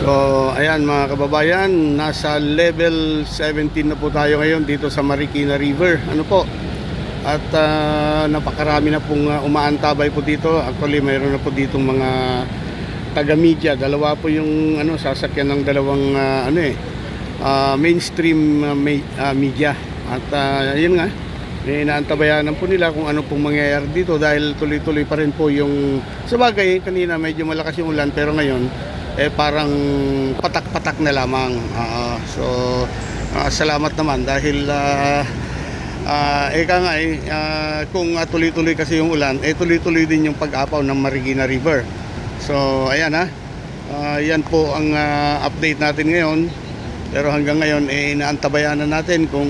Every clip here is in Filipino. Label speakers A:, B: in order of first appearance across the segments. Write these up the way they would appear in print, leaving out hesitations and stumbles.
A: So, ayan mga kababayan, nasa level 17 na po tayo ngayon dito sa Marikina River. Ano po? At napakarami na pong umaantabay po dito. Actually, mayroon na po ditong mga taga-media. Dalawa po yung sasakyan ng dalawang mainstream media. At yun nga, inaantabayanan po nila kung ano pong mangyayari dito dahil tuloy-tuloy pa rin po yung sabagay kanina medyo malakas yung ulan pero ngayon parang patak-patak na lamang. Salamat naman dahil kung tuloy-tuloy kasi yung ulan tuloy-tuloy din yung pag-apaw ng Marikina River. So ayan yan po ang update natin ngayon. Pero hanggang ngayon inaantabayanan natin kung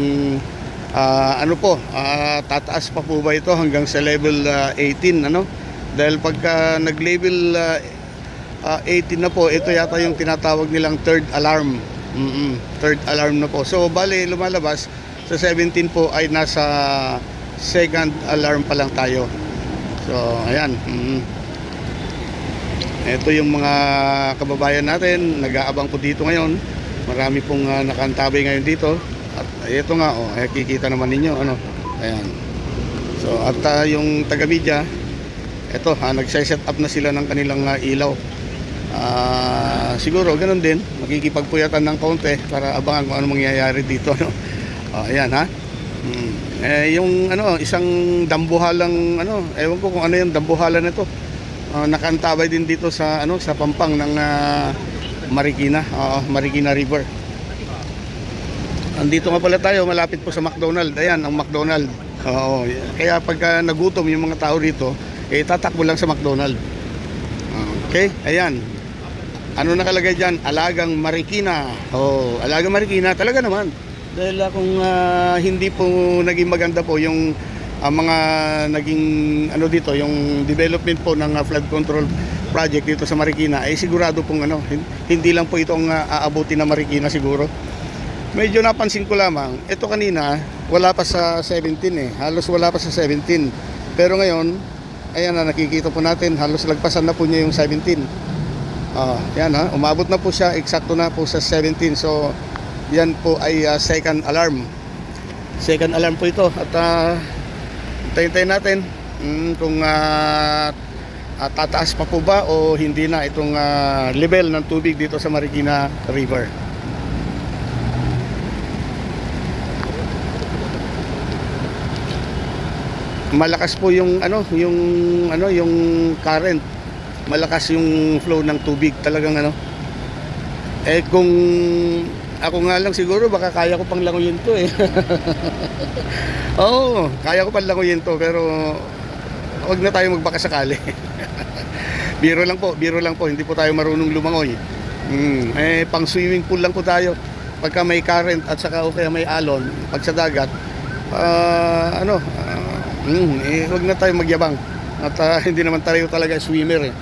A: tataas pa po ba ito hanggang sa level 18 dahil pagka nag-level 18 na po, ito yata yung tinatawag nilang third alarm. Third alarm na po. So bali lumalabas sa 17 po ay nasa second alarm pa lang tayo. So ayan. Ito yung mga kababayan natin nag-aabang po dito ngayon. Marami pong nakantabay ngayon dito. At ito nga kikita naman ninyo ayan. So at yung taga-media ito nagse-set up na sila ng kanilang ilaw. Siguro ganoon din makikipagpuyatan ng kaunti para abangan kung ano mangyayari dito ayan yung isang dambuhalang ewan ko kung ano yung dambuhalan nito. Nakaantabay din dito sa sa pampang ng Marikina, Marikina River. Andito nga pala tayo, malapit po sa McDonald. Ayan, ang McDonald. Kaya pagka nagutom yung mga tao rito, tatakbo lang sa McDonald. Okay, ayan. Ano nakalagay dyan? Alagang Marikina. Alagang Marikina, talaga naman. Dahil kung hindi po naging maganda po yung mga naging dito, yung development po ng flood control project dito sa Marikina, sigurado pong hindi lang po itong aabutin na Marikina siguro. Medyo napansin ko lamang, ito kanina wala pa sa 17 halos wala pa sa 17. Pero ngayon, ayan nakikita po natin, halos lagpasan na po niya yung 17. Yan umabot na po siya, eksakto na po sa 17. So, yan po ay second alarm. Second alarm po ito. At tayo natin kung tataas pa po ba o hindi na itong level ng tubig dito sa Marikina River. Malakas po yung yung current. Malakas yung flow ng tubig, talagang kung ako nga lang siguro baka kaya ko pang languyin to kaya ko pang languyin to pero wag na tayo magbaka sakali. biro lang po, hindi po tayo marunong lumangoy. Pang swimming pool lang po tayo pagka may current at saka may alon pag sa dagat. Wag na tayo magyabang at hindi naman tayo talaga swimmer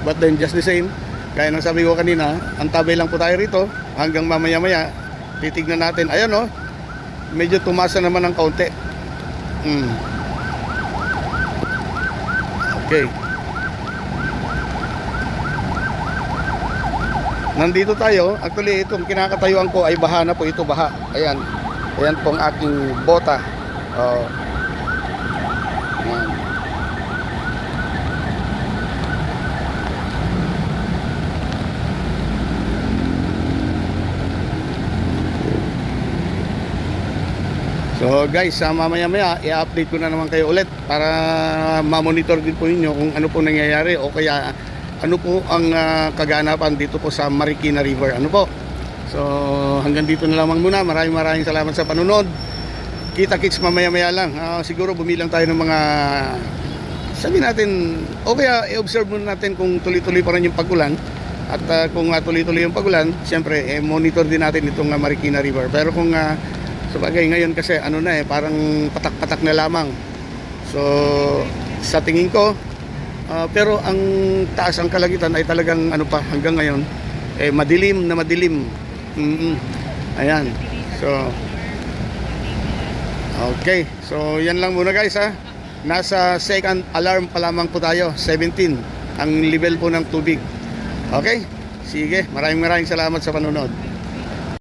A: but then just the same, kaya nang sabi ko kanina, antabay lang po tayo rito hanggang mamaya-maya titignan natin. Ayan medyo tumasa naman ng kaunti. Okay, nandito tayo. Actually itong kinakatayuan ko ay baha na po ito, baha. Ayan pong aking bota. So guys, mamaya-maya i-update ko na naman kayo ulit para ma-monitor din po ninyo kung ano po nangyayari o kaya ano po ang kaganapan dito po sa Marikina River. So hanggang dito na lamang muna. Maraming salamat sa panunod. Kita-kits mamaya-maya lang. Siguro bumilang tayo ng mga sabi natin o kaya i-observe muna natin kung tuloy-tuloy pa rin yung pag-ulan. At kung tuloy-tuloy yung pag-ulan, siyempre monitor din natin itong Marikina River. Pero kung sabagay ngayon kasi parang patak-patak na lamang. So sa tingin ko pero ang taas ang kalagitan ay talagang hanggang ngayon madilim na madilim. Ayan. So okay. So yan lang muna guys Nasa second alarm pa lamang po tayo, 17 ang level po ng tubig. Okay? Sige, maraming salamat sa panonood.